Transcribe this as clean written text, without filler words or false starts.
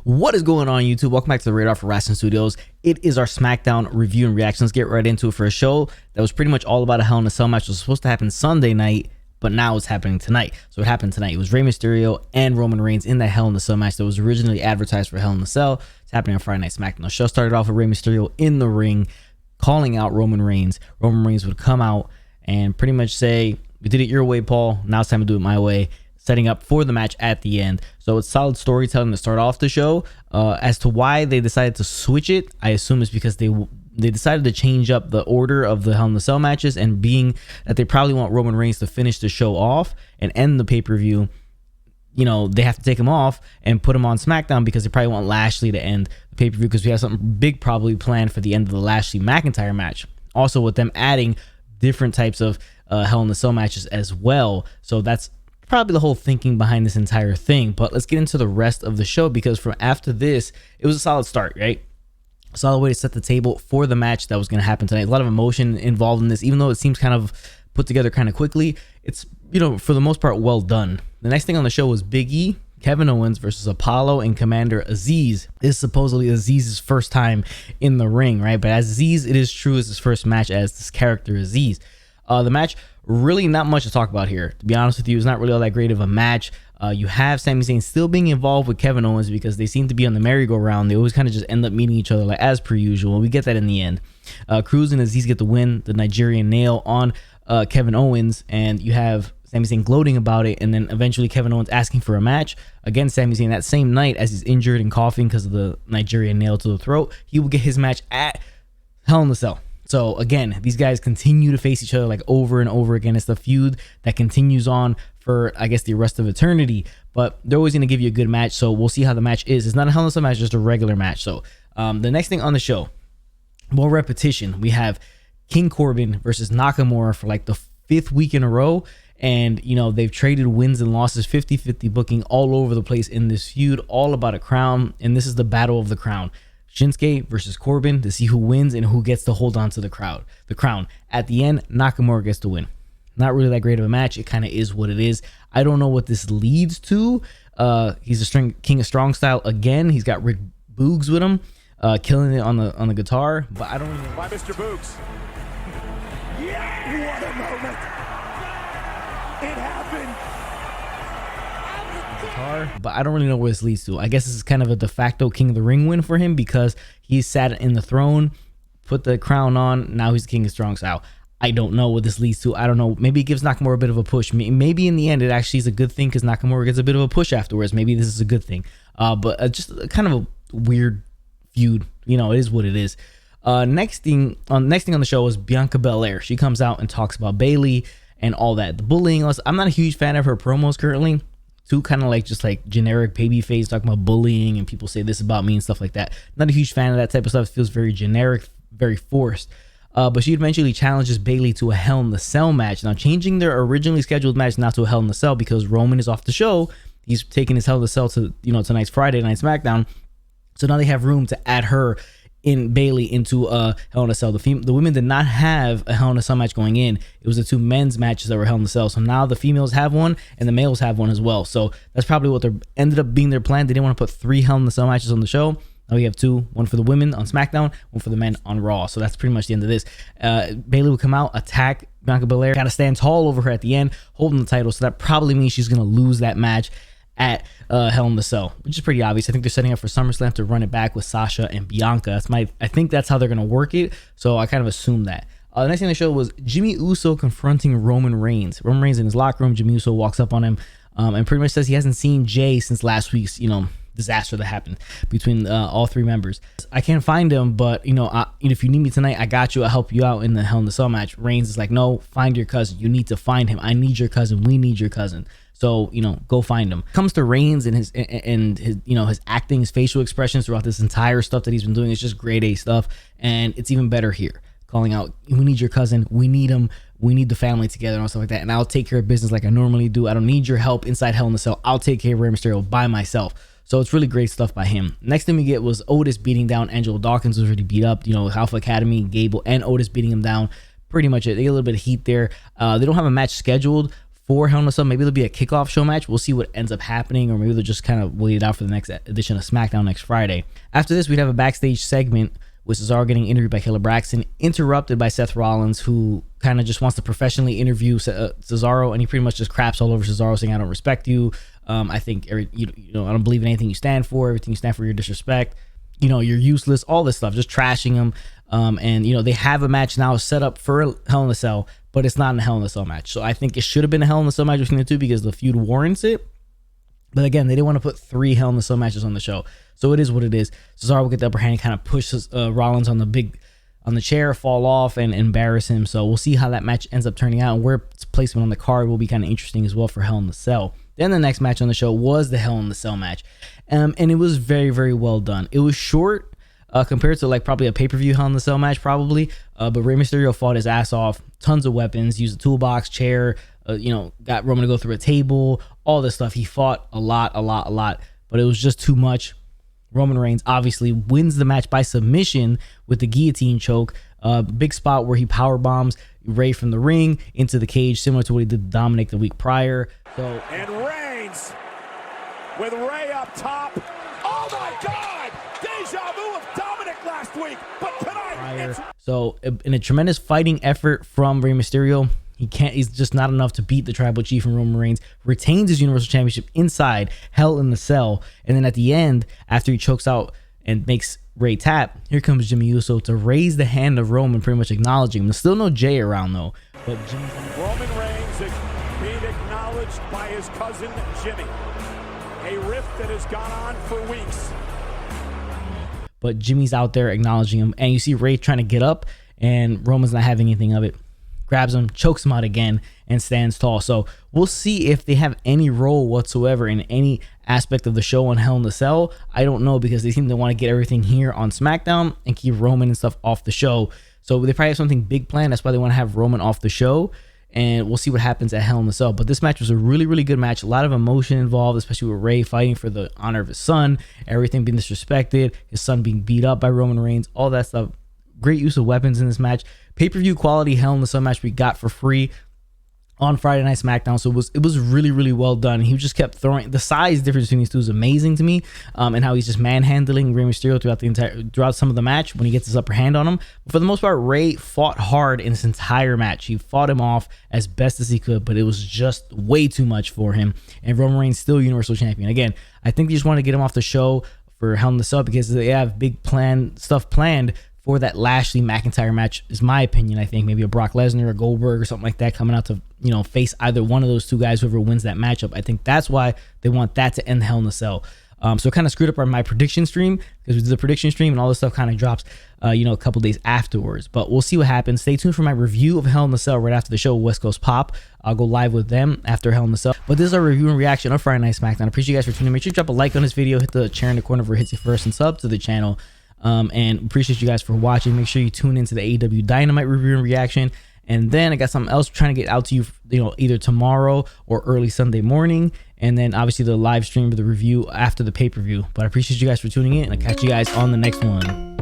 What is going on, YouTube? Welcome back to the Radar for Wrestling Studios. It is our SmackDown review and reaction. Let's get right into it for a show that was pretty much all about a Hell in a Cell match. It was supposed to happen Sunday night, but now it's happening tonight. So it happened tonight. It was Rey Mysterio and Roman Reigns in that Hell in a Cell match that was originally advertised for Hell in a Cell. It's happening on Friday Night SmackDown. The show started off with Rey Mysterio in the ring, calling out Roman Reigns. Roman Reigns would come out and pretty much say, "We did it your way, Paul. Now it's time to do it my way," setting up for the match at the end. So it's solid storytelling to start off the show. As to why they decided to switch it, I assume it's because they decided to change up the order of the Hell in a Cell matches, and being that they probably want Roman Reigns to finish the show off and end the pay-per-view, you know, they have to take him off and put him on SmackDown because they probably want Lashley to end the pay-per-view because we have something big probably planned for the end of the Lashley McIntyre match. Also with them adding different types of Hell in a Cell matches as well. So that's probably the whole thinking behind this entire thing. But let's get into the rest of the show, because from after this, it was a solid start, right? A solid way to set the table for the match that was going to happen tonight. A lot of emotion involved in this, even though it seems kind of put together kind of quickly. It's, you know, for the most part, well done. The next thing on the show was Big E, Kevin Owens versus Apollo and Commander Aziz. This is supposedly Aziz's first time in the ring, right? But as Aziz, it is true, it's his first match as this character Aziz. The match, really not much to talk about here. To be honest with you, it's not really all that great of a match. You have Sami Zayn still being involved with Kevin Owens because they seem to be on the merry-go-round. They always kind of just end up meeting each other like as per usual. We get that in the end. Cruz and Aziz get the win, the Nigerian nail on Kevin Owens, and you have Sami Zayn gloating about it, and then eventually Kevin Owens asking for a match against Sami Zayn that same night as he's injured and coughing because of the Nigerian nail to the throat. He will get his match at Hell in a Cell. So again, these guys continue to face each other like over and over again. It's the feud that continues on for, I guess, the rest of eternity, but they're always going to give you a good match. So we'll see how the match is. It's not a Hell in a Cell match, just a regular match. So the next thing on the show, more repetition. We have King Corbin versus Nakamura for like the 5th week in a row. And, you know, they've traded wins and losses, 50-50 booking all over the place in this feud, all about a crown. And this is the battle of the crown. Shinsuke versus Corbin to see who wins and who gets to hold on to the crown. At the end, Nakamura gets to win. Not really that great of a match. It kind of is what it is. I don't know what this leads to. He's a king of strong style again. He's got Rick Boogs with him, killing it on the guitar. But I don't know why Mr. Boogs. Yeah, what a moment! It happened. But I don't really know where this leads to. I guess this is kind of a de facto King of the Ring win for him because he sat in the throne, put the crown on. Now he's the King of strong style. I don't know what this leads to. I don't know. Maybe it gives Nakamura a bit of a push. Maybe in the end it actually is a good thing because Nakamura gets a bit of a push afterwards. Maybe this is a good thing. But just kind of a weird feud. You know, it is what it is. Next thing on the show was Bianca Belair. She comes out and talks about Bayley and all that. The bullying. I'm not a huge fan of her promos currently. Too kind of like just like generic baby face talking about bullying and people say this about me and stuff like that. Not a huge fan of that type of stuff. It feels very generic, very forced. But she eventually challenges Bayley to a Hell in a Cell match. Now changing their originally scheduled match not to a Hell in a Cell because Roman is off the show. He's taking his Hell in a Cell to, you know, tonight's Friday Night SmackDown. So now they have room to add her in Bayley into a Hell in a Cell. The women did not have a Hell in a Cell match going in. It was the 2 men's matches that were Hell in a Cell. So now the females have one and the males have one as well. So that's probably what ended up being their plan. They didn't want to put 3 Hell in a Cell matches on the show. Now we have 2, one for the women on SmackDown, one for the men on Raw. So that's pretty much the end of this. Bayley will come out, attack Bianca Belair, got to stand tall over her at the end, holding the title. So that probably means she's going to lose that match at Hell in a Cell, which is pretty obvious. I think they're setting up for SummerSlam to run it back with Sasha and Bianca. I think that's how they're going to work it. So I kind of assume that. The next thing on the show was Jimmy Uso confronting Roman Reigns. Roman Reigns in his locker room. Jimmy Uso walks up on him and pretty much says he hasn't seen Jay since last week's, you know, disaster that happened between all 3 members. I can't find him, but you know, if you need me tonight, I got you. I'll help you out in the Hell in a Cell match. Reigns is like, no, find your cousin. You need to find him. I need your cousin. We need your cousin. So, you know, go find him. Comes to Reigns and his you know, his acting, his facial expressions throughout this entire stuff that he's been doing. It's just grade A stuff, and it's even better here. Calling out, we need your cousin. We need him. We need the family together and stuff like that. And I'll take care of business like I normally do. I don't need your help inside Hell in a Cell. I'll take care of Rey Mysterio by myself. So it's really great stuff by him. Next thing we get was Otis beating down Angelo Dawkins, who's already beat up. You know, Alpha Academy, Gable, and Otis beating him down. Pretty much it. They get a little bit of heat there. They don't have a match scheduled for Hell in a Cell. Maybe it'll be a kickoff show match. We'll see what ends up happening, or maybe they'll just kind of wait it out for the next edition of SmackDown next Friday. After this, we'd have a backstage segment with Cesaro getting interviewed by Killer Braxton, interrupted by Seth Rollins, who kind of just wants to professionally interview Cesaro, and he pretty much just craps all over Cesaro, saying, "I don't respect you. I think I don't believe in anything you stand for. Everything you stand for, you're disrespect. You're useless." All this stuff, just trashing him. And they have a match now set up for Hell in a Cell, but it's not a Hell in a Cell match. So I think it should have been a Hell in a Cell match between the two because the feud warrants it. But again, they didn't want to put 3 Hell in a Cell matches on the show. So it is what it is. Cesaro will get the upper hand, kind of pushes Rollins on the chair, fall off, and embarrass him. So we'll see how that match ends up turning out, and where its placement on the card will be kind of interesting as well for Hell in a Cell. Then the next match on the show was the Hell in a Cell match. And it was very, very well done. It was short compared to like probably a pay-per-view Hell in a Cell match probably. But Rey Mysterio fought his ass off. Tons of weapons. Used a toolbox, chair, got Roman to go through a table. All this stuff. He fought a lot. But it was just too much. Roman Reigns obviously wins the match by submission with the guillotine choke. Big spot where he power bombs Rey from the ring into the cage, similar to what he did to Dominic the week prior. And Reigns with Rey up top. Oh my God! Deja vu of Dominic last week, but tonight. So in a tremendous fighting effort from Rey Mysterio, he's just not enough to beat the Tribal Chief, and Roman Reigns retains his Universal Championship inside Hell in the Cell. And then at the end, after he chokes out and makes Rey tap, here comes Jimmy Uso to raise the hand of Roman, pretty much acknowledging him. There's still no Jay around though. But Roman Reigns is being acknowledged by his cousin Jimmy. A rift that has gone on for weeks. But Jimmy's out there acknowledging him, and you see Rey trying to get up, and Roman's not having anything of it. Grabs him, chokes him out again, and stands tall. So we'll see if they have any role whatsoever in any aspect of the show on Hell in a Cell. I don't know, because they seem to want to get everything here on SmackDown and keep Roman and stuff off the show. So they probably have something big planned. That's why they want to have Roman off the show. And we'll see what happens at Hell in a Cell. But this match was a really, really good match. A lot of emotion involved, especially with Rey fighting for the honor of his son, everything being disrespected, his son being beat up by Roman Reigns, all that stuff. Great use of weapons in this match. Pay-per-view quality Hell in a Cell match we got for free on Friday Night SmackDown. So it was really, really well done. He just kept throwing. The size difference between these two is amazing to me, and how he's just manhandling Rey Mysterio throughout some of the match when he gets his upper hand on him. But for the most part, Rey fought hard in this entire match. He fought him off as best as he could, but it was just way too much for him. And Roman Reigns still Universal Champion. Again, I think they just want to get him off the show for Hell in a Cell because they have big stuff planned for that Lashley McIntyre match, is my opinion. I think maybe a Brock Lesnar or Goldberg or something like that coming out to face either one of those two guys, whoever wins that matchup. I think that's why they want that to end Hell in a Cell. So it kind of screwed up my prediction stream, because we did the prediction stream and all this stuff kind of drops a couple days afterwards. But we'll see what happens. Stay tuned for my review of Hell in a Cell right after the show, West Coast Pop. I'll go live with them after Hell in a Cell. But this is our review and reaction of Friday Night SmackDown. I appreciate you guys for tuning in. Make sure you drop a like on this video, hit the chair in the corner where it hits you first, and sub to the channel. And appreciate you guys for watching. Make sure you tune into the AEW Dynamite review and reaction. And then I got something else trying to get out to you, either tomorrow or early Sunday morning. And then obviously the live stream of the review after the pay-per-view. But I appreciate you guys for tuning in, and I'll catch you guys on the next one.